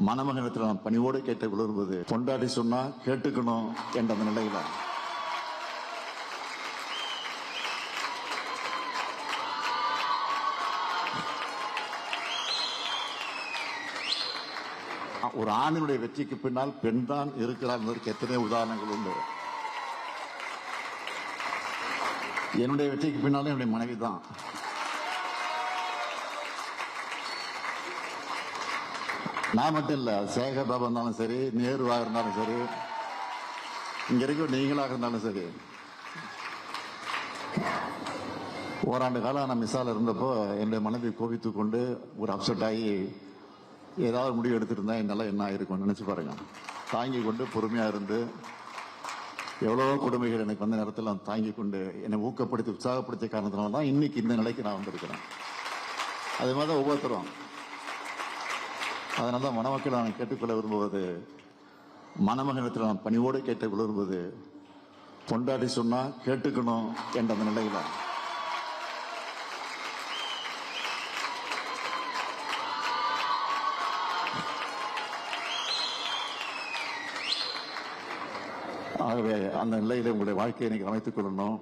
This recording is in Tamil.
மணமகனத்தில் நான் பணிவோடு கேட்டு விழுவது, பொண்டாட்டி சொன்னா கேட்டுக்கணும் என்ற அந்த நிலையில ஒரு ஆணினுடைய வெற்றிக்கு பின்னால் பெண் தான் இருக்கிறார் என்பதற்கு எத்தனை உதாரணங்கள் உண்டு. என்னுடைய வெற்றிக்கு பின்னாலும் என்னுடைய மனைவி தான். நான் மட்டும் இல்ல, சேகர் பாபா இருந்தாலும் சரி, நேருவாக இருந்தாலும் சரி, இங்க இருக்க நீங்களாக இருந்தாலும் சரி. ஓராண்டு காலம் நான் மிஸ்ஸால இருந்தப்போ என்னுடைய மனைவி கோபித்து கொண்டு ஒரு அப்செட் ஆகி ஏதாவது முடிவு எடுத்திருந்தா என்னால என்ன ஆயிருக்கும் நினைச்சு பாருங்க. தாங்கி கொண்டு பொறுமையா இருந்து எவ்வளவோ கொடுமைகள் எனக்கு வந்த நேரத்தில் நான் தாங்கி கொண்டு என்னை ஊக்கப்படுத்தி உற்சாகப்படுத்திய காரணத்தினால தான் இன்னைக்கு இந்த நிலைக்கு நான் வந்திருக்கிறேன். அதே மாதிரி தான் ஒவ்வொருத்தரும். அதனால தான் மணமக்களை நான் கேட்டுக்கொள்ள விரும்புவது, மணமகனத்தில் நான் பணிவோடு கேட்டு விரும்புவது, பொண்டாட்டி சொன்னா கேட்டுக்கணும் என்ற அந்த நிலையில ஆகவே அந்த நிலையில உங்களுடைய வாழ்க்கையை நீங்க அமைத்துக் கொள்ளணும்.